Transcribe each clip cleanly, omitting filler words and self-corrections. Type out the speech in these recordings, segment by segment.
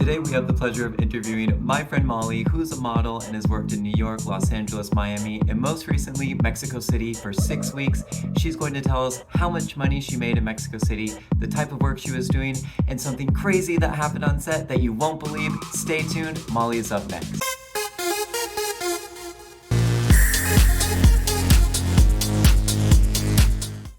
Today we have the pleasure of interviewing my friend Molly, who's a model and has worked in New York, Los Angeles, Miami, and most recently Mexico City for 6 weeks. She's going to tell us how much money she made in Mexico City, the type of work she was doing, and something crazy that happened on set that you won't believe. Stay tuned, Molly is up next.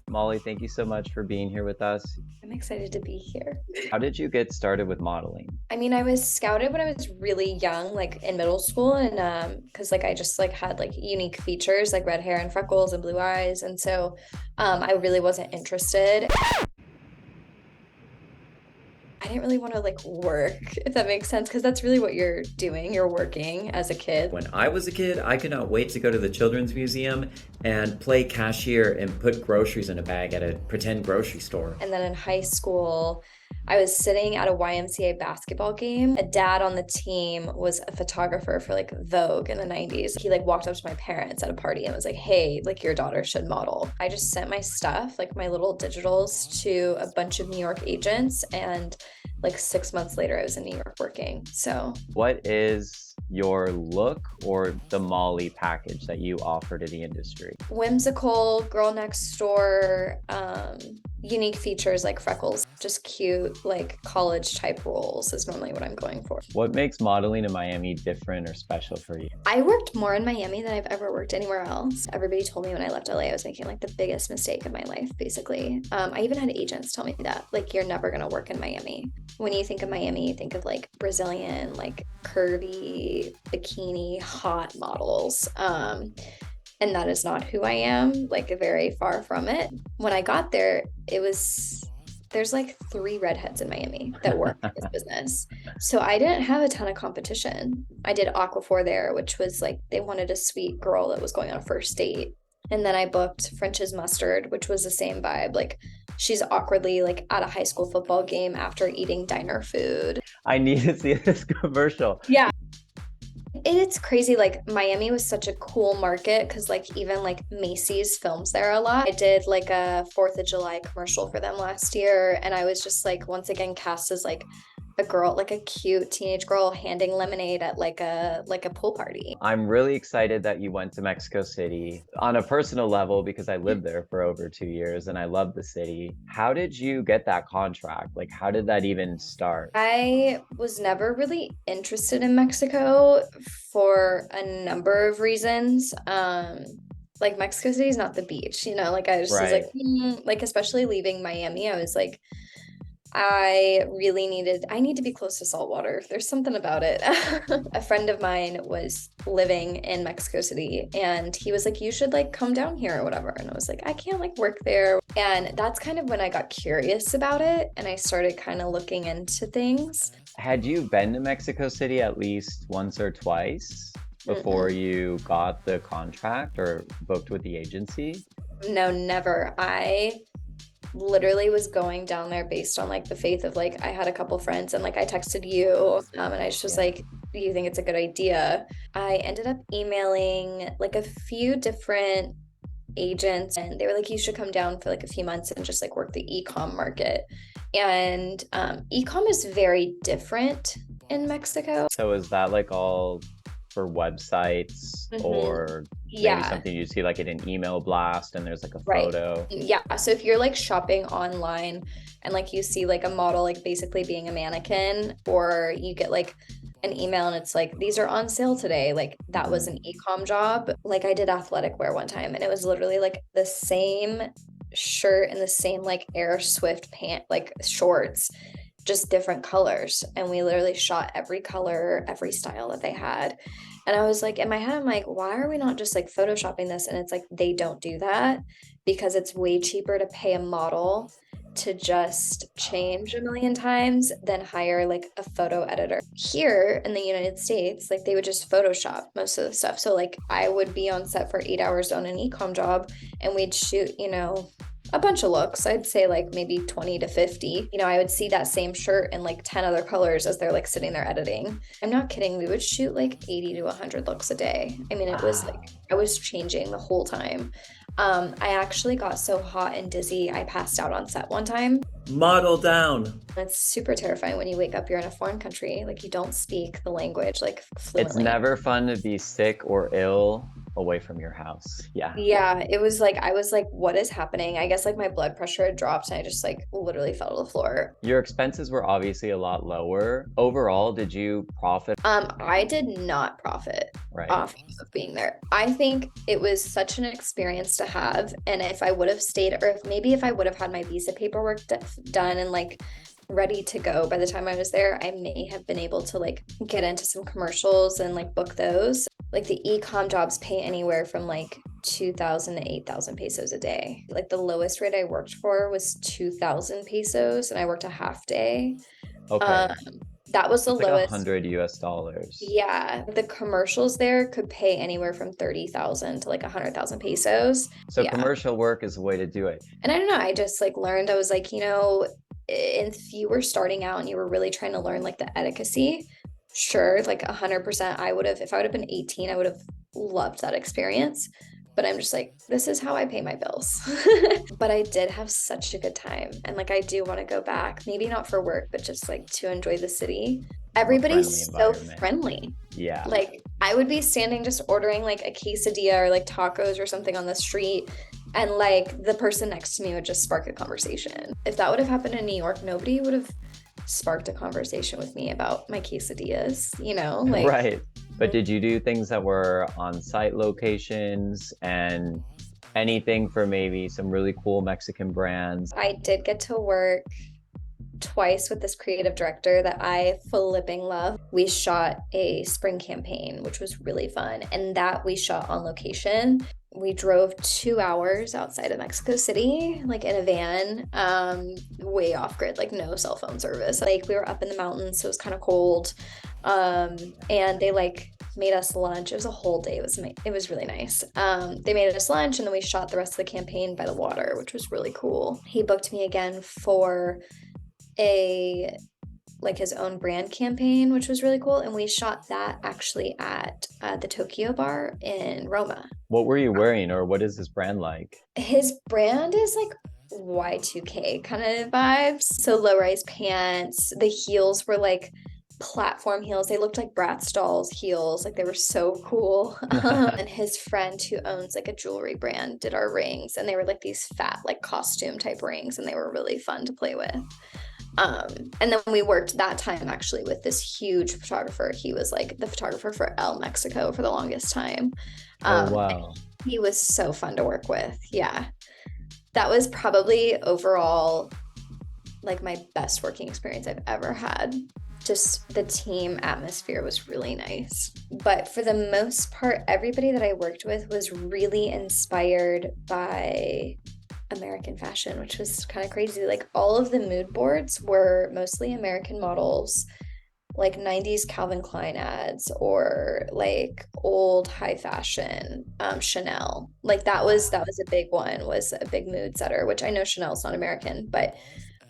Molly, thank you so much for being here with us. I'm excited to be here. How did you get started with modeling? I mean, I was scouted when I was really young, like in middle school, and because I just had unique features like red hair and freckles and blue eyes, and so I really wasn't interested. I didn't really want to work, if that makes sense, because that's really what you're doing. You're working as a kid. When I was a kid, I could not wait to go to the Children's Museum and play cashier and put groceries in a bag at a pretend grocery store. And then in high school, I was sitting at a YMCA basketball game. A dad on the team was a photographer for Vogue in the 90s. He walked up to my parents at a party and was like, hey, your daughter should model. I just sent my stuff, my little digitals, to a bunch of New York agents, and 6 months later I was in New York working. So what is your look or the Molly package that you offer to the industry? Whimsical, girl next door, unique features like freckles, just cute, college type roles is normally what I'm going for. What makes modeling in Miami different or special for you? I worked more in Miami than I've ever worked anywhere else. Everybody told me when I left LA I was making the biggest mistake of my life, basically. I even had agents tell me that, you're never gonna work in Miami. When you think of Miami, you think of Brazilian, curvy, bikini, hot models. And that is not who I am, very far from it. When I got there, there's 3 redheads in Miami that work in this business. So I didn't have a ton of competition. I did Aquaphor there, which was they wanted a sweet girl that was going on a first date. And then I booked French's Mustard, which was the same vibe. She's awkwardly at a high school football game after eating diner food. I need to see this commercial. Yeah. It's crazy. Miami was such a cool market because even Macy's films there a lot. I did a 4th of July commercial for them last year, and I was just once again cast as a girl, a cute teenage girl handing lemonade at a pool party. I'm really excited that you went to Mexico City on a personal level because I lived there for over 2 years and I love the city. How did you get that contract? How did that even start? I was never really interested in Mexico for a number of reasons. Mexico City is not the beach, I just Right. was especially leaving Miami, I was I need to be close to salt water. There's something about it. A friend of mine was living in Mexico City and he was you should come down here or whatever. And I was I can't work there. And that's kind of when I got curious about it and I started kind of looking into things. Had you been to Mexico City at least once or twice before you got the contract or booked with the agency? No, never. I literally was going down there based on the faith of I had a couple friends and I texted you and I just was do you think it's a good idea? I ended up emailing a few different agents and they were you should come down for a few months and just work the e-com market. And e-com is very different in Mexico. So is that all for websites or maybe something you see in an email blast and there's a photo? Yeah, so if you're shopping online and you see a model basically being a mannequin, or you get an email and it's these are on sale today, that was an e-com job. I did athletic wear one time and it was literally the same shirt and the same Air Swift pant shorts, just different colors, and we literally shot every color, every style that they had. And I was in my head, I'm why are we not just photoshopping this? And it's they don't do that because it's way cheaper to pay a model to just change a million times than hire a photo editor. Here in the United States, they would just Photoshop most of the stuff. So I would be on set for 8 hours on an e-com job and we'd shoot, a bunch of looks. I'd say maybe 20 to 50. I would see that same shirt in 10 other colors as they're sitting there editing. I'm not kidding. We would shoot 80 to 100 looks a day. I mean, it was I was changing the whole time. I actually got so hot and dizzy, I passed out on set one time. Model down. It's super terrifying when you wake up, you're in a foreign country, like you don't speak the language like It's fluently. never fun to be sick or ill away from your house. Yeah. Yeah, it was like I was like, what is happening? I guess like my blood pressure had dropped and I just like literally fell to the floor. Your expenses were obviously a lot lower. Overall, did you profit? I did not profit Right. off of being there. I think it was such an experience to have, and if I would have stayed, or if maybe if I would have had my visa paperwork done and like ready to go by the time I was there, I may have been able to like get into some commercials and like book those. Like the e-com jobs pay anywhere from like 2,000 to 8,000 pesos a day. Like the lowest rate I worked for was 2,000 pesos, and I worked a half day. Okay. Um, that was the That's like lowest. 100 US dollars. Yeah, the commercials there could pay anywhere from 30,000 to like 100,000 pesos. So Yeah. commercial work is the way to do it. And I don't know, I just like learned, I was like, if you were starting out and you were really trying to learn like the etiquette, sure, like 100%, I would have, if I would have been 18, I would have loved that experience. But I'm just like, this is how I pay my bills. But I did have such a good time. And like, I do want to go back, maybe not for work, but just like to enjoy the city. More friendly Everybody's so environment. friendly. Yeah. Like, I would be standing just ordering like a quesadilla or like tacos or something on the street, and like the person next to me would just spark a conversation. If that would have happened in New York, nobody would have sparked a conversation with me about my quesadillas, like Right. But did you do things that were on-site locations and anything for maybe some really cool Mexican brands? I did get to work twice with this creative director that I flipping love. We shot a spring campaign, which was really fun, and that we shot on location. We drove 2 hours outside of Mexico City, like in a van, way off grid, like no cell phone service. Like we were up in the mountains, so it was kind of cold. And they like made us lunch. It was a whole day. It was really nice. They made us lunch, and then we shot the rest of the campaign by the water, which was really cool. He booked me again for a like his own brand campaign, which was really cool. And we shot that actually at the Tokyo bar in Roma. What were you wearing, or what is this brand like? His brand is like Y2K kind of vibes. So low-rise pants. The heels were like platform heels. They looked like Bratz dolls heels. Like they were so cool. And his friend who owns like a jewelry brand did our rings, and they were like these fat like costume type rings, and they were really fun to play with. And then we worked that time actually with this huge photographer. He was like the photographer for El Mexico for the longest time. Oh, wow. He was so fun to work with. Yeah. That was probably overall like my best working experience I've ever had. Just the team atmosphere was really nice. But for the most part, everybody that I worked with was really inspired by American fashion, which was kind of crazy. Like all of the mood boards were mostly American models, like 90s Calvin Klein ads or like old high fashion Chanel. Like that was a big one, was a big mood setter, which I know Chanel's not American, but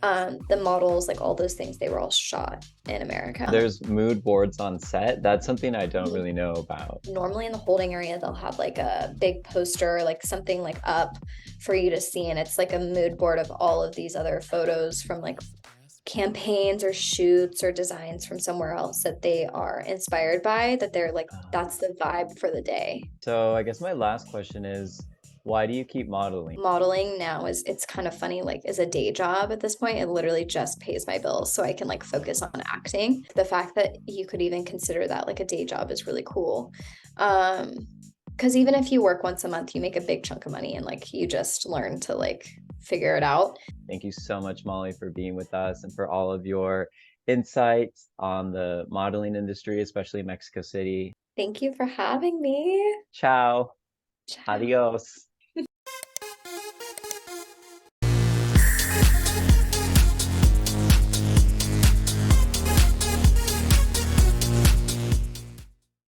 the models, like all those things, they were all shot in America. There's mood boards on set. That's something I don't really know about. Normally in the holding area, they'll have like a big poster, like something like up for you to see. And it's like a mood board of all of these other photos from like campaigns or shoots or designs from somewhere else that they are inspired by, that they're like, that's the vibe for the day. So I guess my last question is, why do you keep modeling? Modeling now it's kind of funny, like is a day job at this point. It literally just pays my bills so I can like focus on acting. The fact that you could even consider that like a day job is really cool. Because even if you work once a month, you make a big chunk of money, and like you just learn to like figure it out. Thank you so much, Molly, for being with us and for all of your insights on the modeling industry, especially Mexico City. Thank you for having me. Ciao. Ciao. Adios.